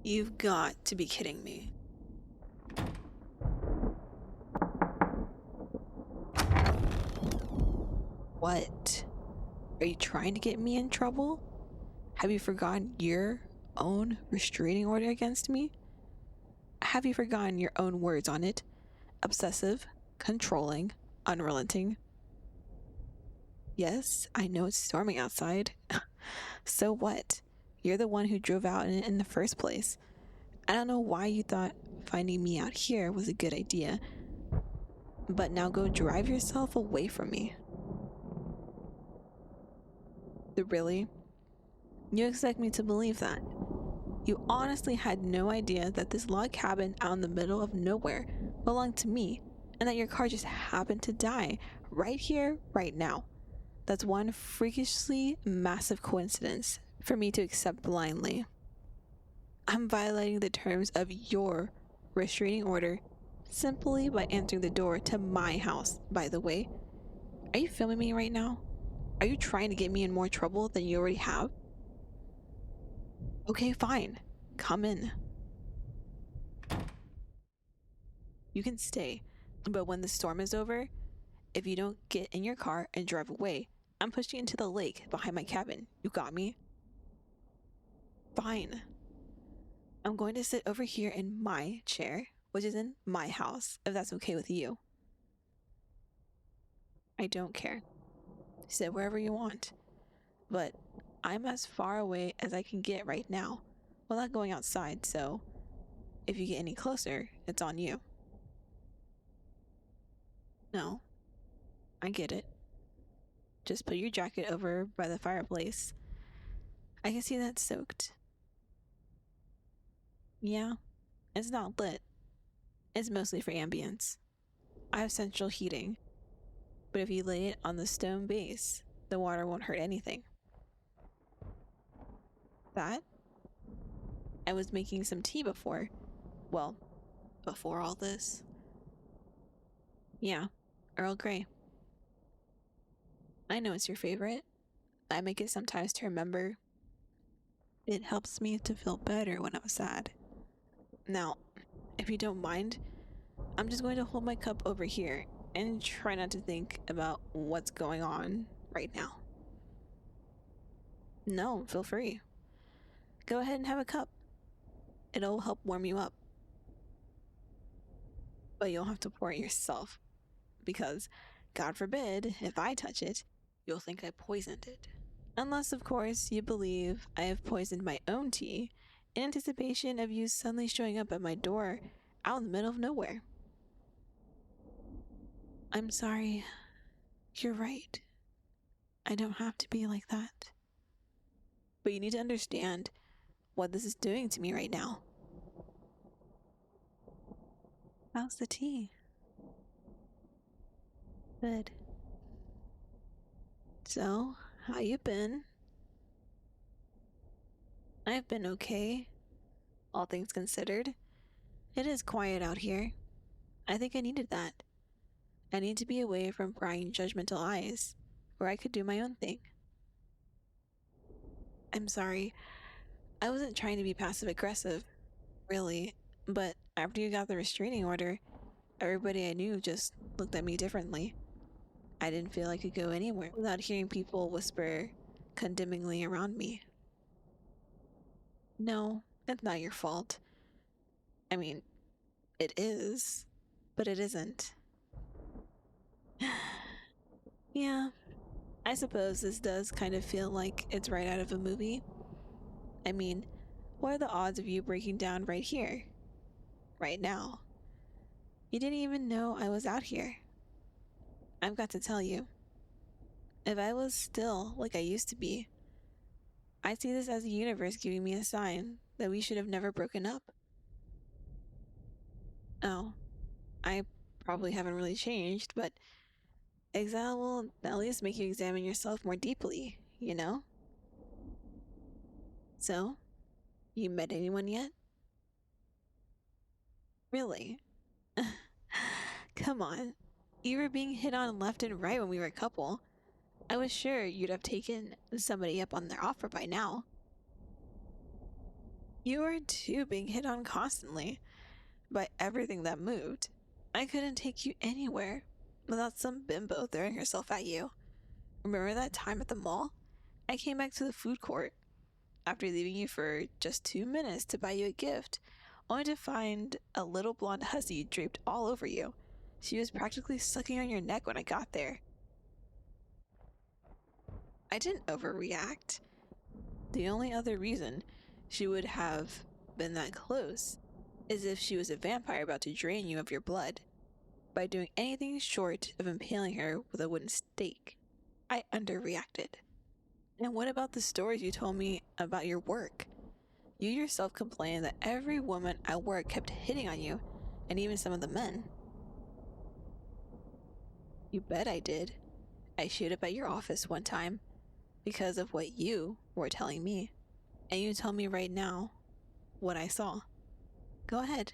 You've got to be kidding me. What? Are you trying to get me in trouble? Have you forgotten your own restraining order against me? Have you forgotten your own words on it? Obsessive, controlling, unrelenting. Yes, I know it's storming outside. So what? You're the one who drove out in it in the first place. I don't know why you thought finding me out here was a good idea, but now go drive yourself away from me. Really? You expect me to believe that? You honestly had no idea that this log cabin out in the middle of nowhere belonged to me, and that your car just happened to die right here, right now. That's one freakishly massive coincidence for me to accept blindly. I'm violating the terms of your restraining order simply by entering the door to my house, by the way. Are you filming me right now? Are you trying to get me in more trouble than you already have? Okay, fine. Come in. You can stay, but when the storm is over, if you don't get in your car and drive away, I'm pushing you into the lake behind my cabin. You got me? Fine. I'm going to sit over here in my chair, which is in my house, if that's okay with you. I don't care. Sit wherever you want. But I'm as far away as I can get right now without going outside, so if you get any closer, it's on you. No, I get it. Just put your jacket over by the fireplace. I can see that's soaked. Yeah, it's not lit. It's mostly for ambience. I have central heating, but if you lay it on the stone base, the water won't hurt anything. That? I was making some tea before. Well, before all this. Yeah, Earl Grey. I know it's your favorite. I make it sometimes to remember. It helps me to feel better when I'm sad. Now, if you don't mind, I'm just going to hold my cup over here and try not to think about what's going on right now. No, feel free. Go ahead and have a cup. It'll help warm you up. But you'll have to pour it yourself, because, God forbid, if I touch it, you'll think I poisoned it. Unless, of course, you believe I have poisoned my own tea in anticipation of you suddenly showing up at my door out in the middle of nowhere. I'm sorry. You're right. I don't have to be like that. But you need to understand what this is doing to me right now. How's the tea? Good. So, how you been? I've been okay, all things considered. It is quiet out here. I think I needed that. I need to be away from prying judgmental eyes, where I could do my own thing. I'm sorry. I wasn't trying to be passive aggressive, really, but after you got the restraining order, everybody I knew just looked at me differently. I didn't feel I could go anywhere without hearing people whisper condemningly around me. No, it's not your fault. I mean, it is, but it isn't. Yeah, I suppose this does kind of feel like it's right out of a movie. I mean, what are the odds of you breaking down right here? Right now? You didn't even know I was out here. I've got to tell you, if I was still like I used to be, I'd see this as the universe giving me a sign that we should have never broken up. Oh, I probably haven't really changed, but exile will at least make you examine yourself more deeply, you know? So, you met anyone yet? Really? Come on. You were being hit on left and right when we were a couple. I was sure you'd have taken somebody up on their offer by now. You were too being hit on constantly by everything that moved. I couldn't take you anywhere without some bimbo throwing herself at you. Remember that time at the mall? I came back to the food court after leaving you for just 2 minutes to buy you a gift, only to find a little blonde hussy draped all over you. She was practically sucking on your neck when I got there. I didn't overreact. The only other reason she would have been that close is if she was a vampire about to drain you of your blood. By doing anything short of impaling her with a wooden stake, I underreacted. And what about the stories you told me about your work? You yourself complained that every woman at work kept hitting on you, and even some of the men. You bet I did. I showed up at your office one time because of what you were telling me. And you tell me right now what I saw. Go ahead.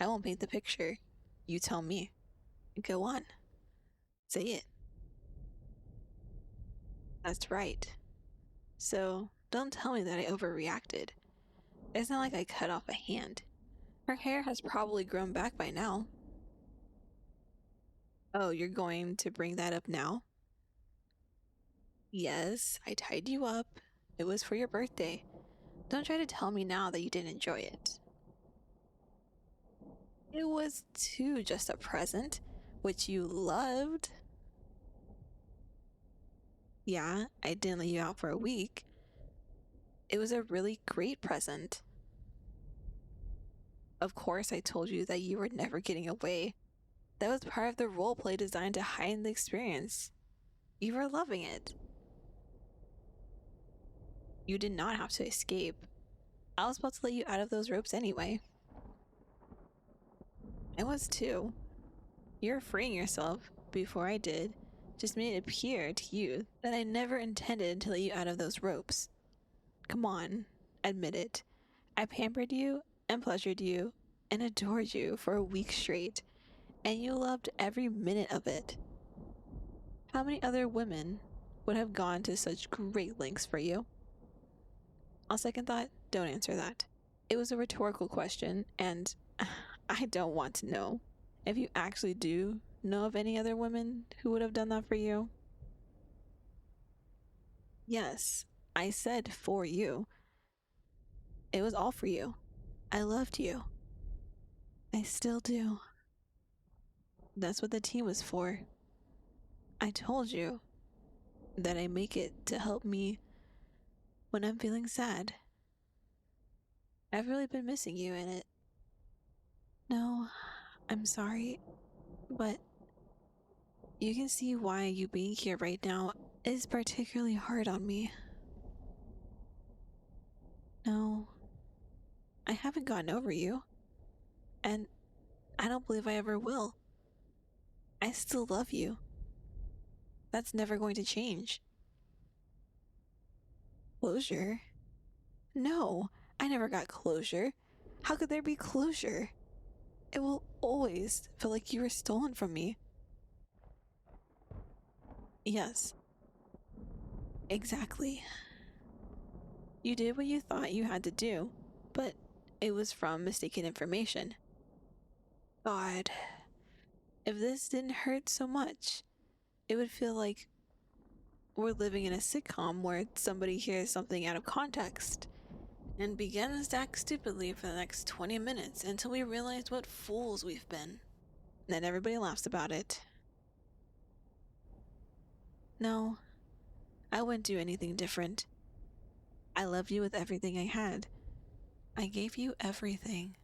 I won't paint the picture. You tell me. Go on. Say it. That's right. So don't tell me that I overreacted. It's not like I cut off a hand. Her hair has probably grown back by now. Oh, you're going to bring that up now? Yes, I tied you up. It was for your birthday. Don't try to tell me now that you didn't enjoy it. It was too just a present, which you loved. Yeah, I didn't let you out for a week. It was a really great present. Of course, I told you that you were never getting away. That was part of the roleplay designed to heighten the experience. You were loving it. You did not have to escape. I was about to let you out of those ropes anyway. I was too. You're freeing yourself before I did just made it appear to you that I never intended to let you out of those ropes. Come on, admit it. I pampered you and pleasured you and adored you for a week straight, and you loved every minute of it. How many other women would have gone to such great lengths for you? On second thought, don't answer that. It was a rhetorical question, and I don't want to know if you actually do know of any other women who would have done that for you. Yes, I said for you. It was all for you. I loved you. I still do. That's what the tea was for. I told you that I make it to help me when I'm feeling sad. I've really been missing you in it. No, I'm sorry, but you can see why you being here right now is particularly hard on me. No, I haven't gotten over you, and I don't believe I ever will. I still love you. That's never going to change. Closure? No, I never got closure. How could there be closure? It will always feel like you were stolen from me. Yes, exactly. You did what you thought you had to do, but it was from mistaken information. God, if this didn't hurt so much, it would feel like we're living in a sitcom where somebody hears something out of context and begins to act stupidly for the next 20 minutes until we realize what fools we've been. Then everybody laughs about it. No, I wouldn't do anything different. I loved you with everything I had. I gave you everything.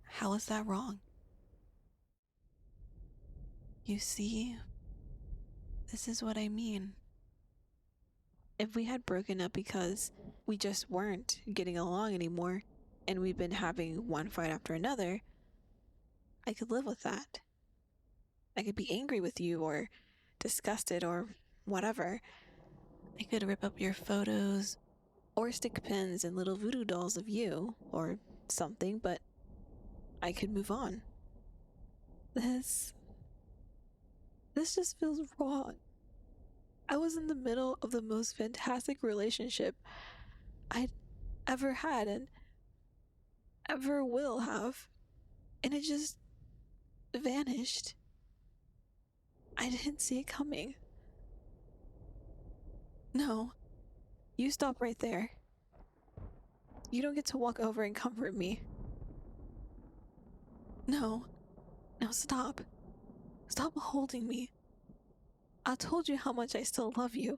How is that wrong? You see, this is what I mean. If we had broken up because we just weren't getting along anymore and we'd been having one fight after another, I could live with that. I could be angry with you or disgusted or whatever. I could rip up your photos or stick pins and little voodoo dolls of you or something, but I could move on. This just feels wrong. I was in the middle of the most fantastic relationship I'd ever had and ever will have. And it just vanished. I didn't see it coming. No, you stop right there. You don't get to walk over and comfort me. No, stop. Stop holding me. I told you how much I still love you.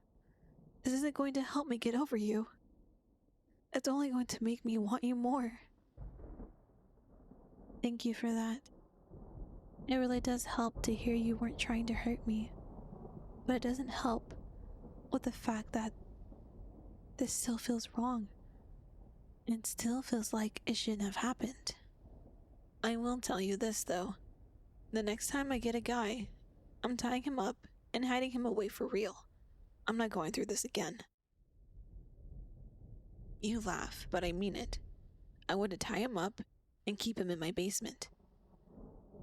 This isn't going to help me get over you. It's only going to make me want you more. Thank you for that. It really does help to hear you weren't trying to hurt me. But it doesn't help with the fact that this still feels wrong. And it still feels like it shouldn't have happened. I will tell you this though. The next time I get a guy, I'm tying him up and hiding him away for real. I'm not going through this again. You laugh, but I mean it. I want to tie him up and keep him in my basement.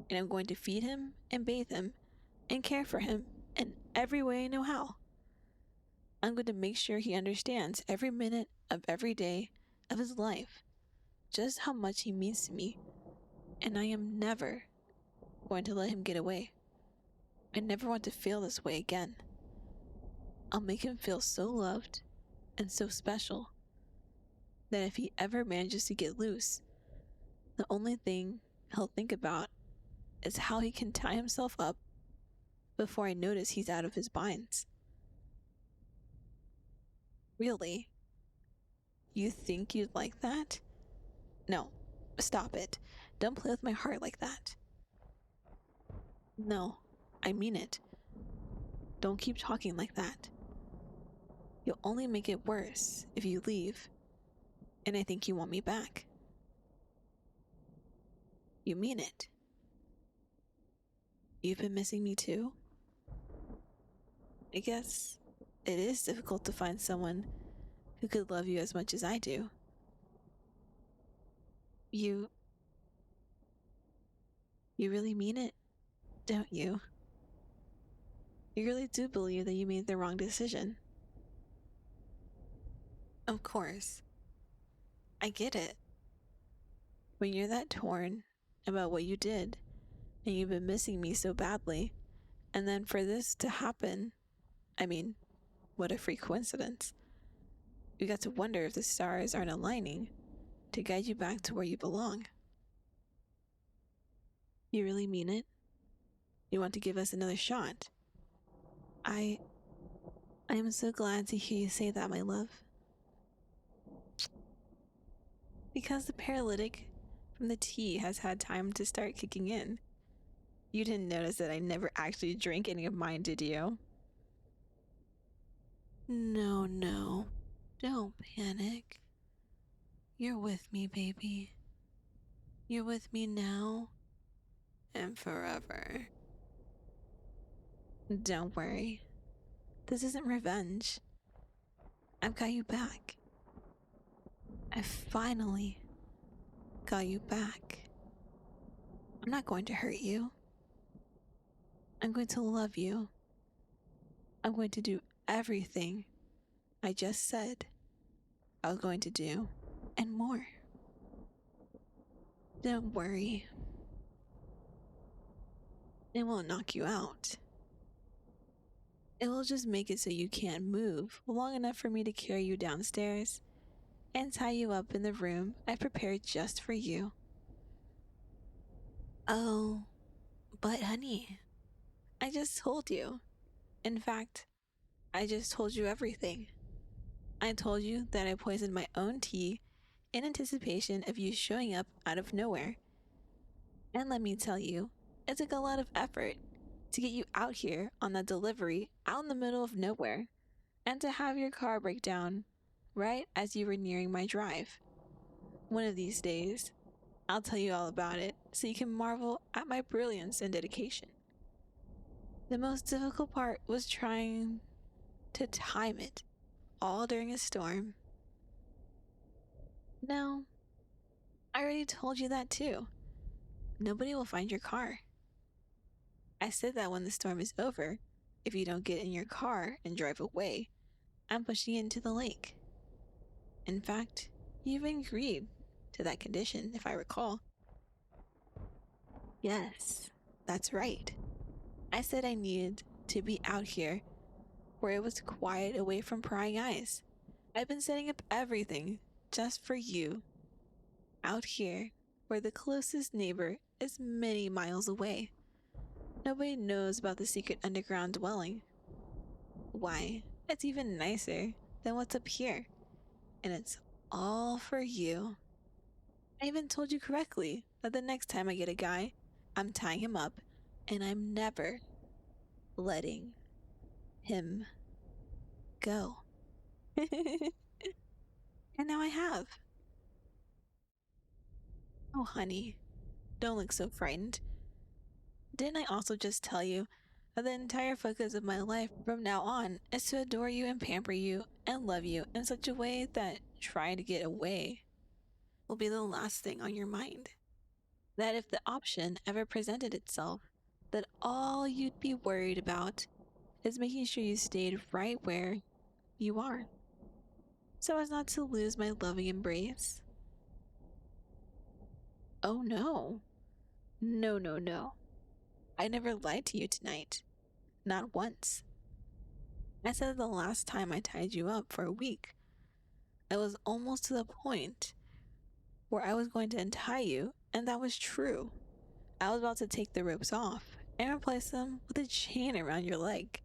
And I'm going to feed him and bathe him and care for him in every way I know how. I'm going to make sure he understands every minute of every day of his life just how much he means to me. And I am never going to let him get away. I never want to feel this way again. I'll make him feel so loved and so special that if he ever manages to get loose, the only thing he'll think about is how he can tie himself up before I notice he's out of his binds. Really? You think you'd like that? No, stop it. Don't play with my heart like that. No, I mean it. Don't keep talking like that. You'll only make it worse if you leave, and I think you want me back. You mean it. You've been missing me too? I guess it is difficult to find someone who could love you as much as I do. You really mean it, don't you? You really do believe that you made the wrong decision. Of course. I get it. When you're that torn about what you did, and you've been missing me so badly, and then for this to happen, I mean, what a freak coincidence. You got to wonder if the stars aren't aligning to guide you back to where you belong. You really mean it? You want to give us another shot? I am so glad to hear you say that, my love. Because the paralytic from the tea has had time to start kicking in. You didn't notice that I never actually drank any of mine, did you? No. Don't panic. You're with me, baby. You're with me now and forever. Don't worry. This isn't revenge. I've got you back. I finally got you back. I'm not going to hurt you. I'm going to love you. I'm going to do everything I just said I was going to do, and more. Don't worry. It won't knock you out. It will just make it so you can't move long enough for me to carry you downstairs and tie you up in the room I prepared just for you. Oh, but honey, I just told you. In fact, I just told you everything. I told you that I poisoned my own tea in anticipation of you showing up out of nowhere. And let me tell you, it took a lot of effort to get you out here on that delivery out in the middle of nowhere, and to have your car break down right as you were nearing my drive. One of these days, I'll tell you all about it so you can marvel at my brilliance and dedication. The most difficult part was trying to time it all during a storm. No, I already told you that too. Nobody will find your car. I said that when the storm is over, if you don't get in your car and drive away, I'm pushing it into the lake. In fact, You even agreed to that condition, if I recall. Yes, that's right. I said I needed to be out here where it was quiet away from prying eyes. I've been setting up everything just for you. Out here where the closest neighbor is many miles away. Nobody knows about the secret underground dwelling. Why, it's even nicer than what's up here. And it's all for you. I even told you correctly that the next time I get a guy, I'm tying him up and I'm never letting him go. And now I have. Oh, honey, don't look so frightened. Didn't I also just tell you that the entire focus of my life from now on is to adore you and pamper you and love you in such a way that trying to get away will be the last thing on your mind? That if the option ever presented itself, that all you'd be worried about is making sure you stayed right where you are, so as not to lose my loving embrace? Oh no. No, no, no. I never lied to you tonight. Not once. I said the last time I tied you up for a week, I was almost to the point where I was going to untie you, and that was true. I was about to take the ropes off and replace them with a chain around your leg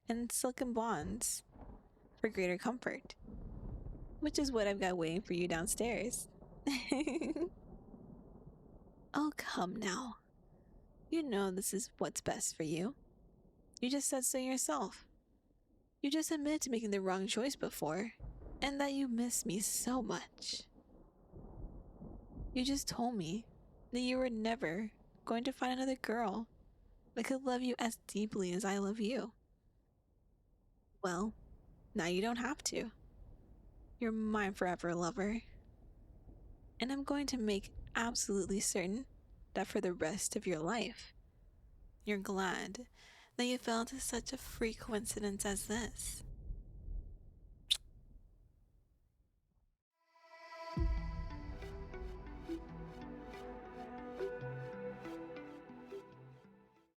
and silken bonds for greater comfort, which is what I've got waiting for you downstairs. Oh, come now. You know this is what's best for you. You just said so yourself. You just admitted to making the wrong choice before, and that you miss me so much. You just told me that you were never going to find another girl that could love you as deeply as I love you. Well, now you don't have to. You're mine forever, lover. And I'm going to make absolutely certain that for the rest of your life, you're glad that you fell into such a freak coincidence as this.